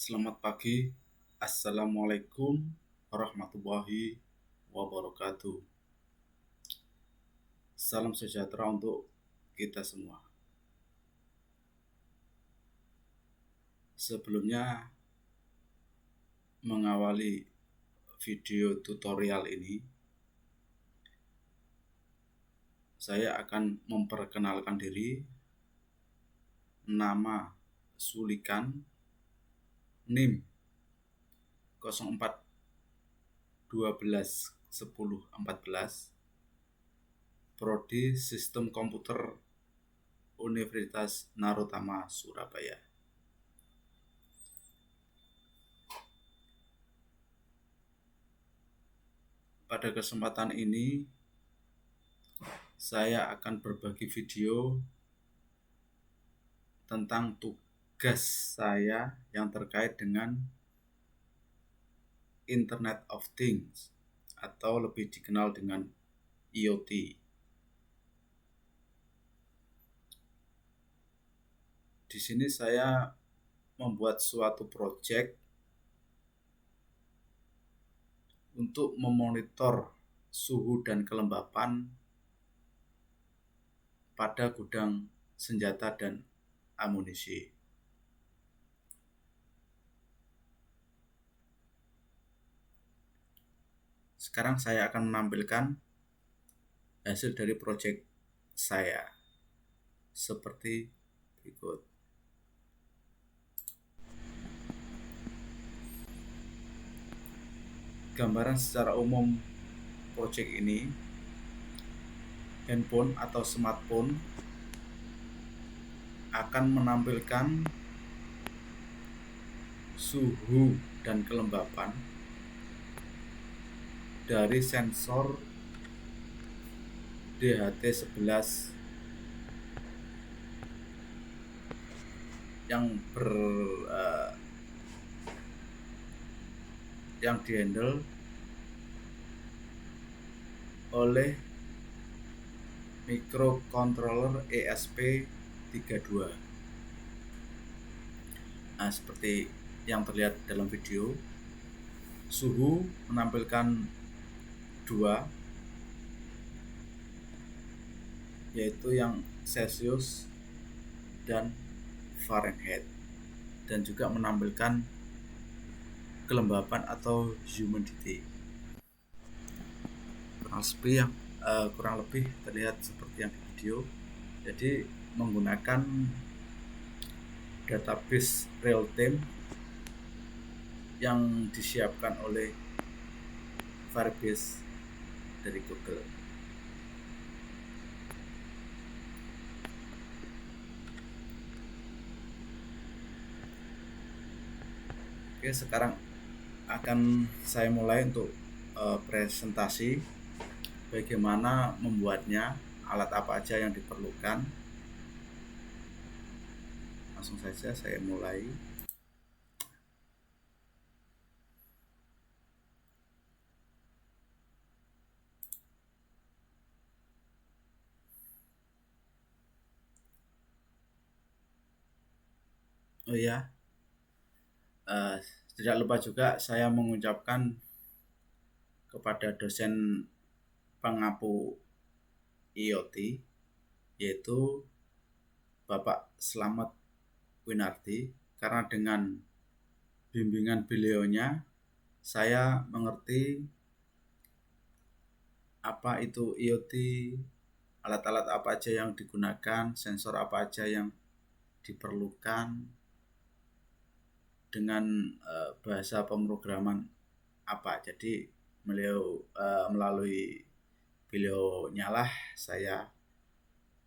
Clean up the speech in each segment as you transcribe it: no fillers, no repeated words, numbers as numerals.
Selamat pagi, Assalamualaikum warahmatullahi wabarakatuh. Salam sejahtera untuk kita semua. Sebelumnya, mengawali video tutorial ini, saya akan memperkenalkan diri, nama Sulikan, NIM 04 12 10 14, Prodi Sistem Komputer Universitas Narotama Surabaya. Pada kesempatan ini, saya akan berbagi video tentang tugas saya yang terkait dengan Internet of Things atau lebih dikenal dengan IoT. Di sini saya membuat suatu proyek untuk memonitor suhu dan kelembapan pada gudang senjata dan amunisi. Sekarang saya akan menampilkan hasil dari proyek saya seperti berikut. Gambaran secara umum proyek ini, handphone atau smartphone akan menampilkan suhu dan kelembapan dari sensor DHT11 yang dihandle oleh microcontroller ESP32. Nah, seperti yang terlihat dalam video, suhu menampilkan 2, yaitu yang Celsius dan Fahrenheit, dan juga menampilkan kelembapan atau humidity. Kurang lebih terlihat seperti yang di video. Jadi menggunakan database real time yang disiapkan oleh Firebase dari Google. Oke, sekarang akan saya mulai untuk presentasi bagaimana membuatnya, alat apa aja yang diperlukan. Langsung saja saya mulai. Oh ya, tidak lupa juga saya mengucapkan kepada dosen pengampu IoT, yaitu Bapak Slamet Winardi, karena dengan bimbingan beliaunya saya mengerti apa itu IoT, alat-alat apa aja yang digunakan, sensor apa aja yang diperlukan, dengan bahasa pemrograman apa. Jadi melalui beliaunya lah saya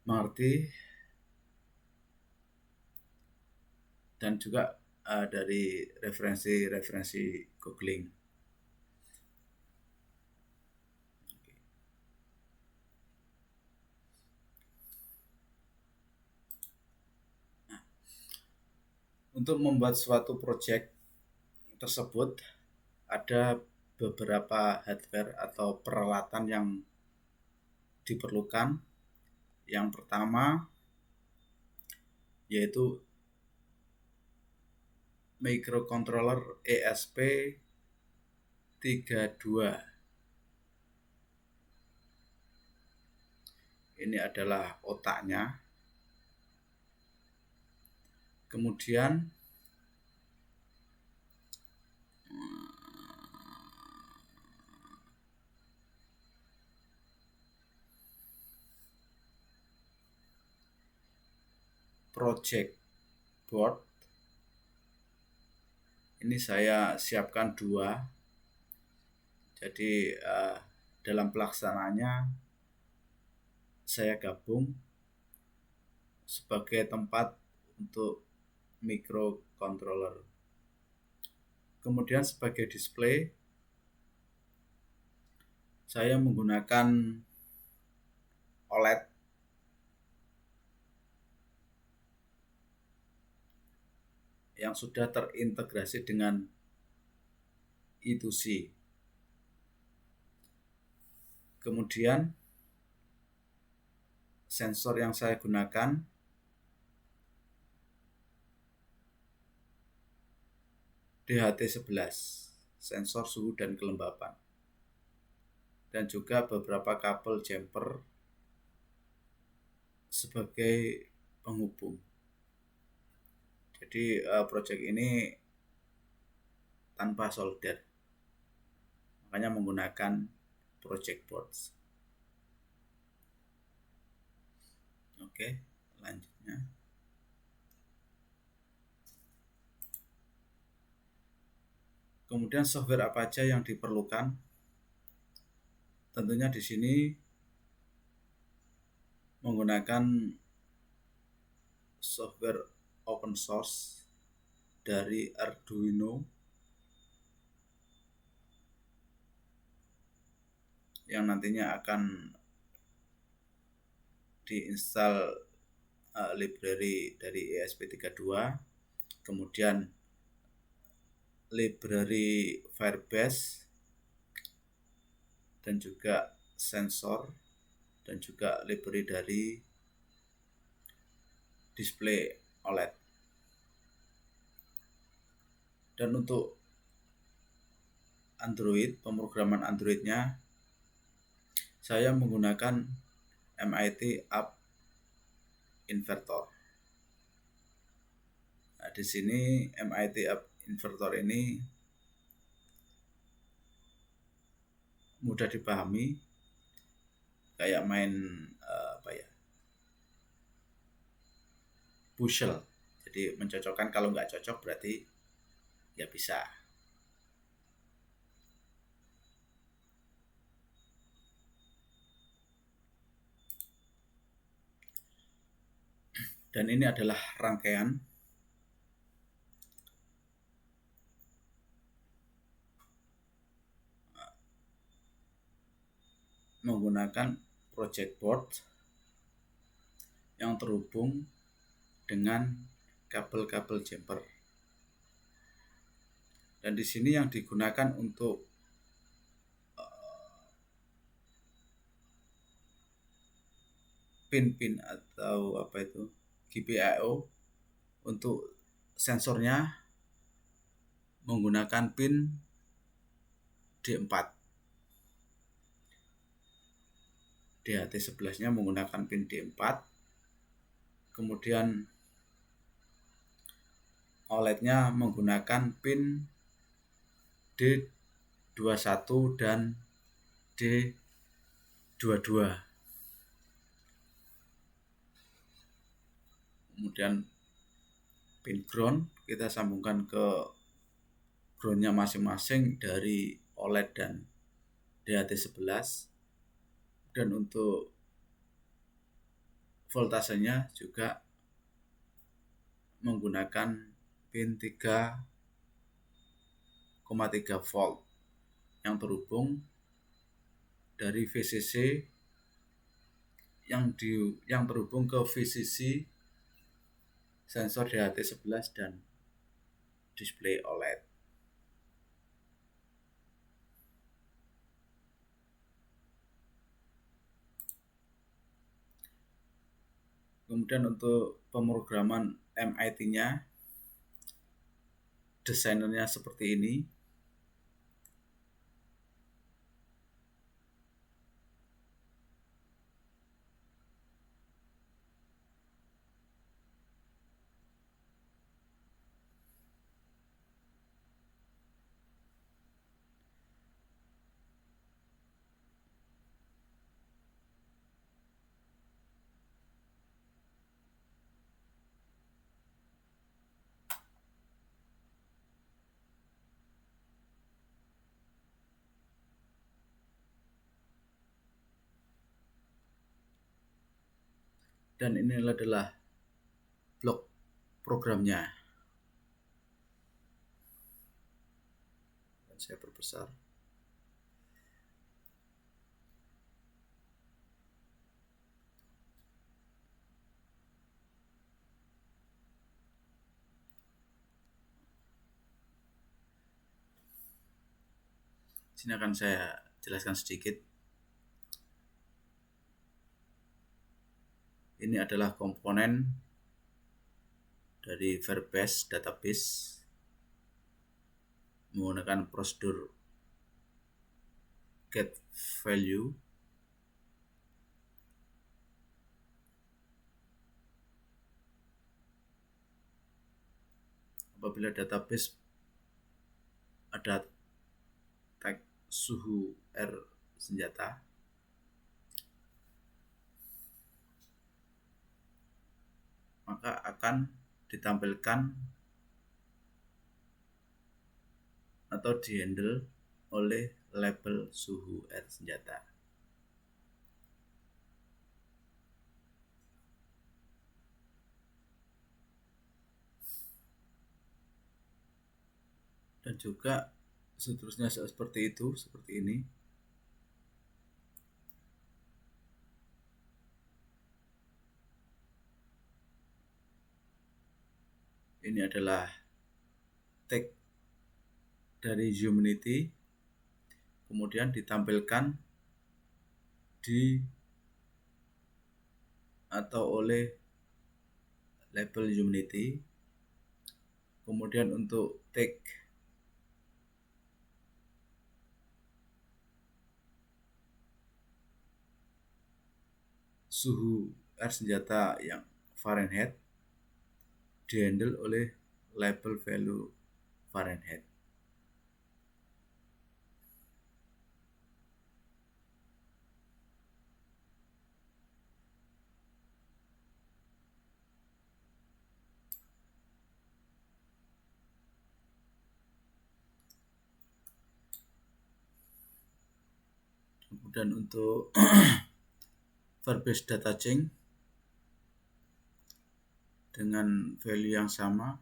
mengerti, dan juga dari referensi googling. Untuk membuat suatu proyek tersebut ada beberapa hardware atau peralatan yang diperlukan. Yang pertama yaitu microcontroller ESP32. Ini adalah otaknya. Kemudian project board ini saya siapkan 2. Jadi dalam pelaksanaannya saya gabung sebagai tempat untuk microcontroller. Kemudian sebagai display saya menggunakan OLED yang sudah terintegrasi dengan I2C. Kemudian sensor yang saya gunakan DHT11, sensor suhu dan kelembapan. Dan juga beberapa kabel jumper sebagai penghubung. Jadi project ini tanpa solder, makanya menggunakan project boards. Oke, lanjutnya. Kemudian software apa aja yang diperlukan? Tentunya di sini menggunakan software open source dari Arduino yang nantinya akan diinstal library dari ESP32, kemudian library Firebase, dan juga sensor, dan juga library dari display OLED. Dan untuk Android, pemrograman Androidnya saya menggunakan MIT App Inverter. Nah, di sini MIT App Inverter ini mudah dipahami, kayak main puzzle. Jadi mencocokkan, kalau nggak cocok berarti ya bisa. Dan ini adalah rangkaian menggunakan project board yang terhubung dengan kabel-kabel jumper. Dan di sini yang digunakan untuk pin-pin atau GPIO, untuk sensornya menggunakan pin D4. DHT11-nya menggunakan pin D4. Kemudian OLED-nya menggunakan pin D21 dan D22. Kemudian pin ground kita sambungkan ke groundnya masing-masing dari OLED dan DHT11. Dan untuk voltasenya juga menggunakan pin 3,3 volt yang terhubung dari VCC yang terhubung ke VCC sensor DHT11 dan display OLED. Kemudian untuk pemrograman MIT-nya desainernya seperti ini. Dan ini adalah blok programnya. Dan saya perbesar. Sini akan saya jelaskan sedikit. Ini adalah komponen dari Firebase database menggunakan prosedur get value. Apabila database ada tag suhu R senjata, maka akan ditampilkan atau dihandle oleh label suhu R senjata. Dan juga seterusnya seperti itu, seperti ini. Ini adalah tag dari Humanity, kemudian ditampilkan di atau oleh label Humanity. Kemudian untuk tag suhu R senjata yang Fahrenheit dihandle oleh label value Fahrenheit. Kemudian untuk Firebase data chain dengan value yang sama.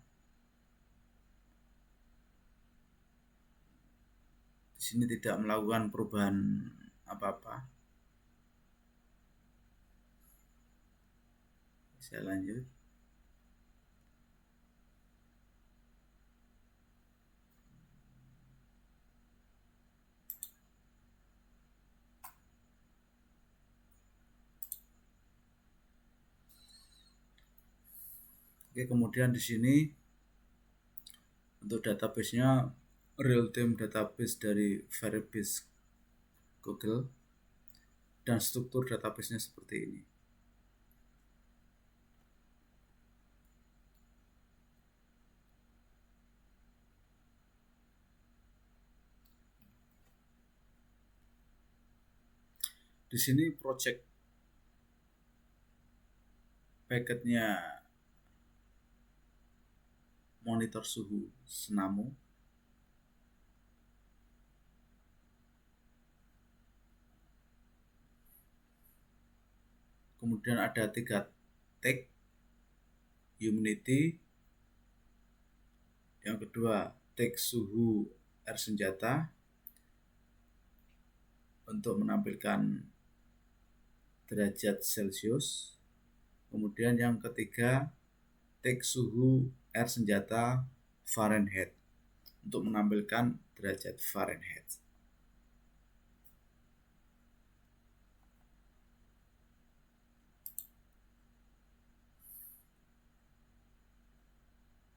Di sini tidak melakukan perubahan apa-apa. Saya lanjut. Oke, kemudian di sini untuk database-nya real time database dari Firebase Google, dan struktur database-nya seperti ini. Di sini project packetnya monitor suhu Snamo. Kemudian ada 3 tag Humanity, yang kedua tag suhu R senjata untuk menampilkan derajat Celcius. Kemudian yang ketiga tag suhu R senjata Fahrenheit untuk menampilkan derajat Fahrenheit.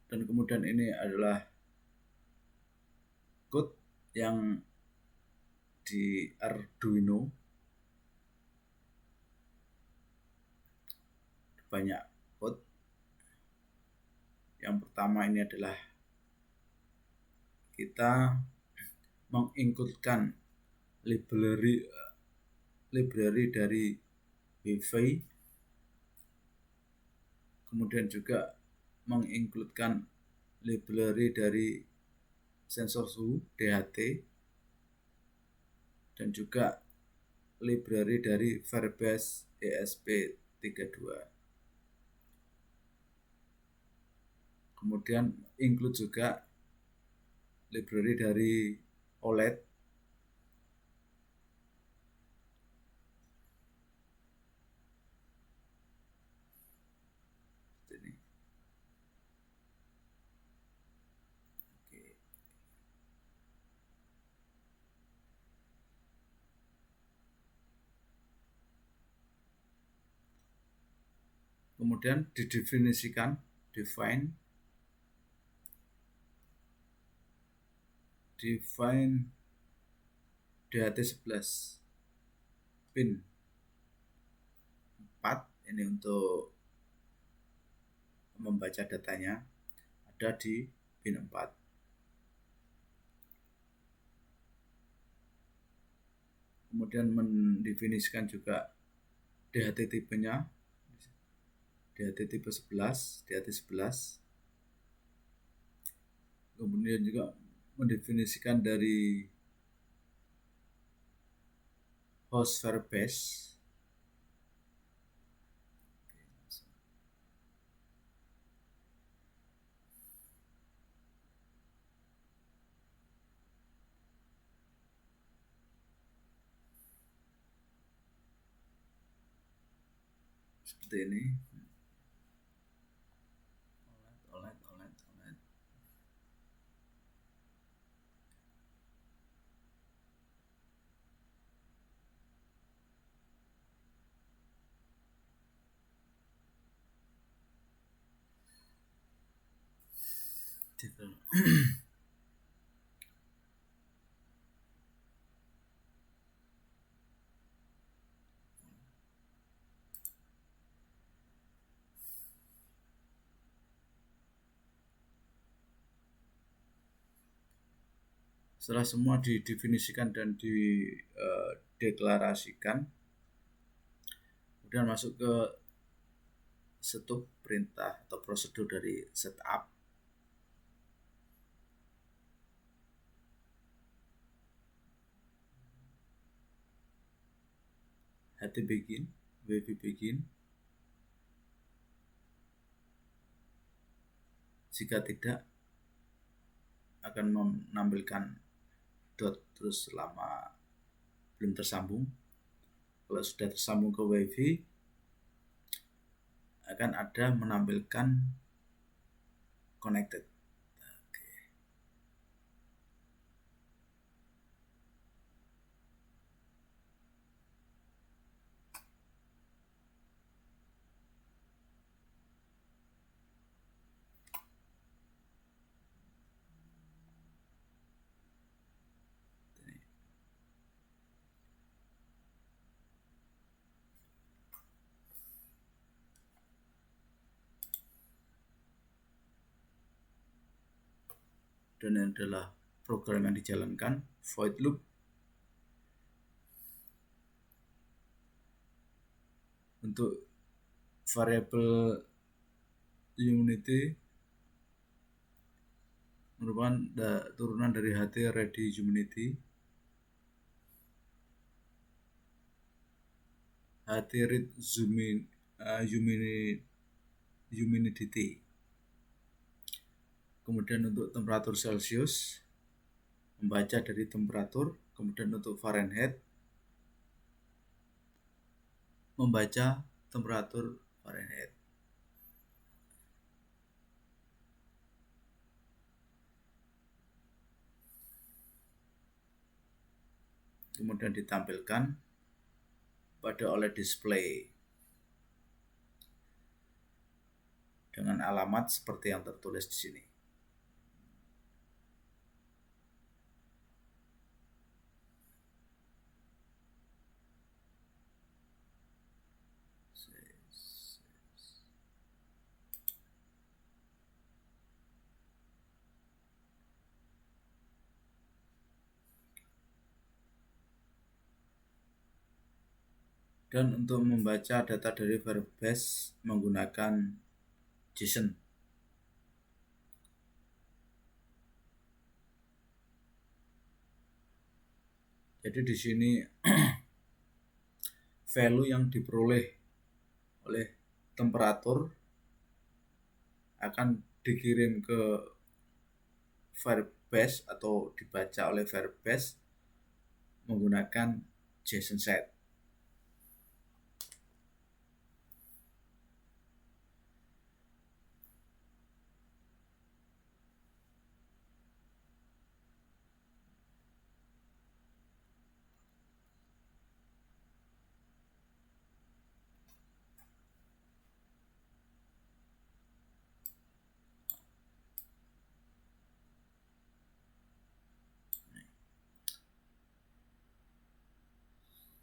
Dan kemudian ini adalah code yang di Arduino banyak code. Yang pertama ini adalah kita menginputkan library dari Wi-Fi, kemudian juga menginkludkan library dari sensor suhu DHT, dan juga library dari Firebase ESP32. Kemudian include juga library dari OLED, ini. Oke. Kemudian didefinisikan, define DHT11 pin 4, ini untuk membaca datanya ada di pin 4. Kemudian mendefinisikan juga DHT tipenya, DHT tipe 11, DHT11. Kemudian juga mendefinisikan dari host Firebase. Seperti ini. OLED. Setelah semua didefinisikan dan dideklarasikan, kemudian masuk ke setup perintah atau prosedur dari setup. HT begin, WP begin. Jika tidak, akan menampilkan dot terus selama belum tersambung. Kalau sudah tersambung ke WiFi, akan ada menampilkan connected. Dan ini adalah program yang dijalankan, void loop. Untuk variabel Unity merupakan turunan dari HT ready Unity. HT read humidity. Kemudian untuk temperatur Celsius, membaca dari temperatur. Kemudian untuk Fahrenheit, membaca temperatur Fahrenheit. Kemudian ditampilkan pada OLED display dengan alamat seperti yang tertulis di sini. Dan untuk membaca data dari Firebase menggunakan JSON. Jadi di sini value yang diperoleh oleh temperatur akan dikirim ke Firebase atau dibaca oleh Firebase menggunakan JSON set.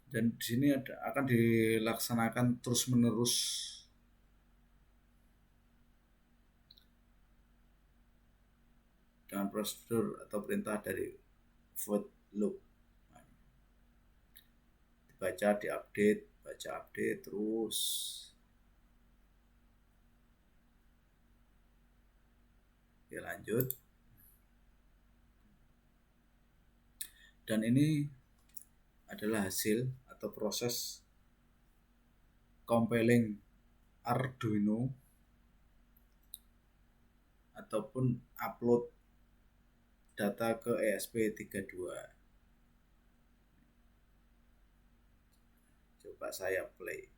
Dan di sini akan dilaksanakan terus-menerus dengan prosedur atau perintah dari void loop. Dibaca, diupdate, baca, update terus. Ya, lanjut. Dan ini adalah hasil atau proses compiling Arduino ataupun upload data ke ESP32. Coba saya play.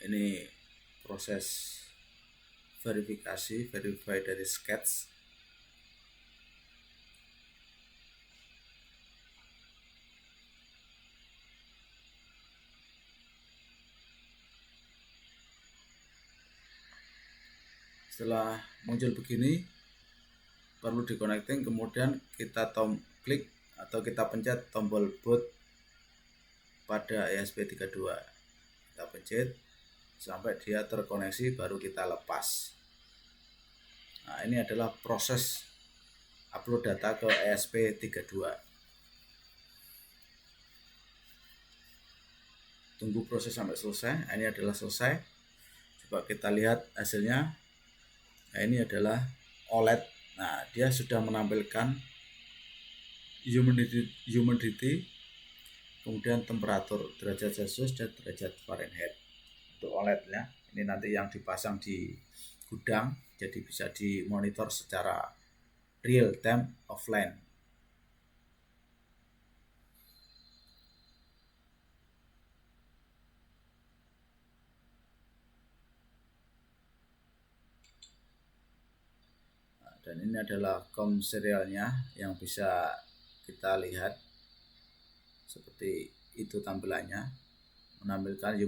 Ini proses verifikasi, verify dari sketch. Setelah muncul begini, perlu di-connecting, kemudian kita klik atau kita pencet tombol boot pada ESP32. Kita pencet sampai dia terkoneksi, baru kita lepas. Nah, ini adalah proses upload data ke ESP32. Tunggu proses sampai selesai. Nah, ini adalah selesai. Coba kita lihat hasilnya. Nah, ini adalah OLED. Nah, dia sudah menampilkan humidity, kemudian temperatur derajat Celcius dan derajat Fahrenheit untuk OLED-nya. Ini nanti yang dipasang di gudang, jadi bisa dimonitor secara real time offline. Nah, dan ini adalah COM serialnya yang bisa kita lihat seperti itu tampilannya, menampilkan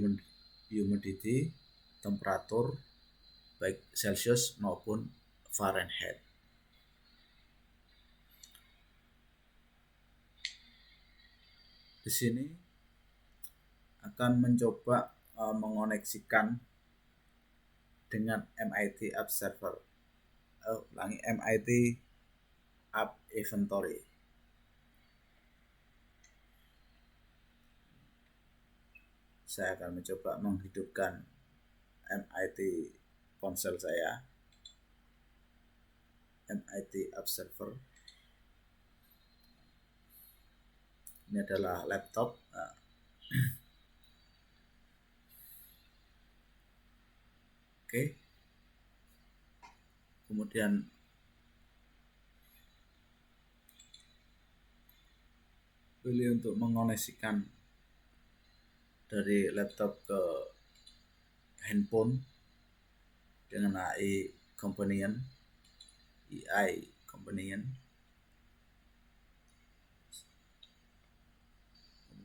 humidity, temperatur baik Celcius maupun Fahrenheit. Di sini akan mencoba mengoneksikan dengan MIT App Server, MIT App Inventory. Saya akan mencoba menghidupkan MIT ponsel saya, MIT App Server. Ini adalah laptop. Oke. Kemudian pilih untuk mengoneksikan dari laptop ke handphone dengan AI Companion.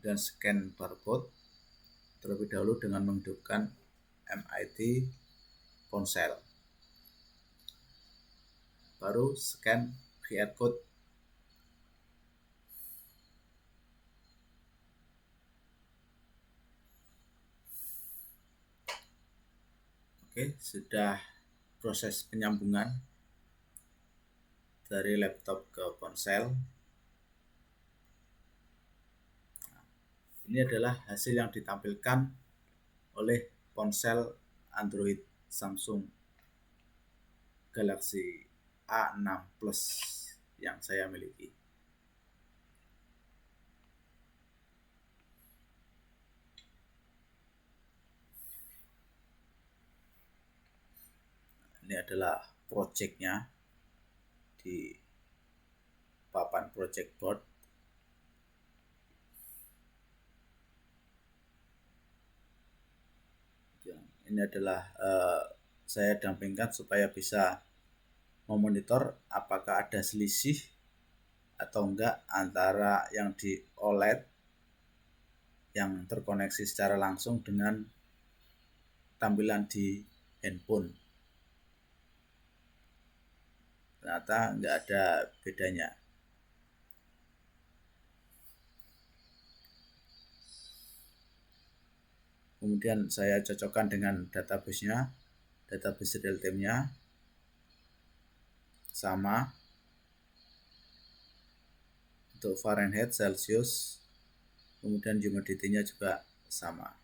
kemudian scan barcode terlebih dahulu dengan menghidupkan MIT ponsel, baru scan QR code. Oke, sudah proses penyambungan dari laptop ke ponsel. Ini adalah hasil yang ditampilkan oleh ponsel Android Samsung Galaxy A6 Plus yang saya miliki. Ini adalah projectnya di papan project board. Ini adalah saya dampingkan supaya bisa memonitor apakah ada selisih atau enggak antara yang di OLED yang terkoneksi secara langsung dengan tampilan di handphone. Ternyata enggak ada bedanya. Kemudian saya cocokkan dengan database-nya, database real time-nya sama. Untuk Fahrenheit, Celsius, kemudian humidity-nya juga sama.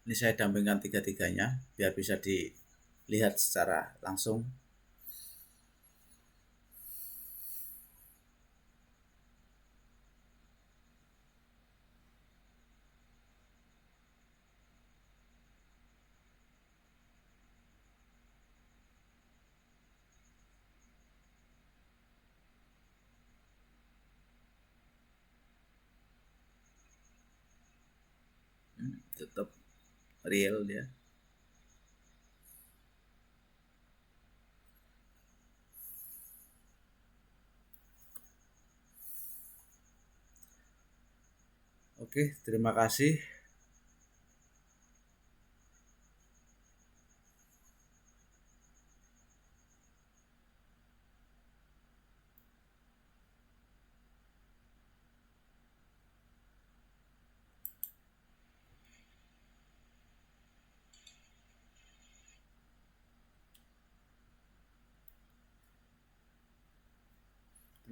Ini saya dampingkan tiga-tiganya biar bisa dilihat secara langsung. Tetap real dia. Oke, terima kasih.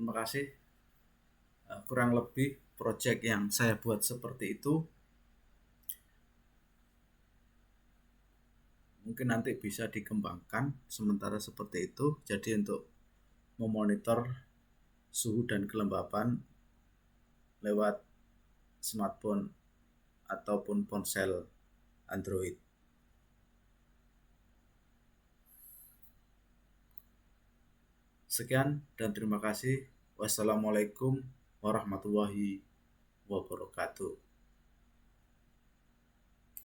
Terima kasih. Kurang lebih project yang saya buat seperti itu. Mungkin nanti bisa dikembangkan sementara seperti itu. Jadi untuk memonitor suhu dan kelembapan lewat smartphone ataupun ponsel Android. Sekian dan terima kasih. Wassalamualaikum warahmatullahi wabarakatuh.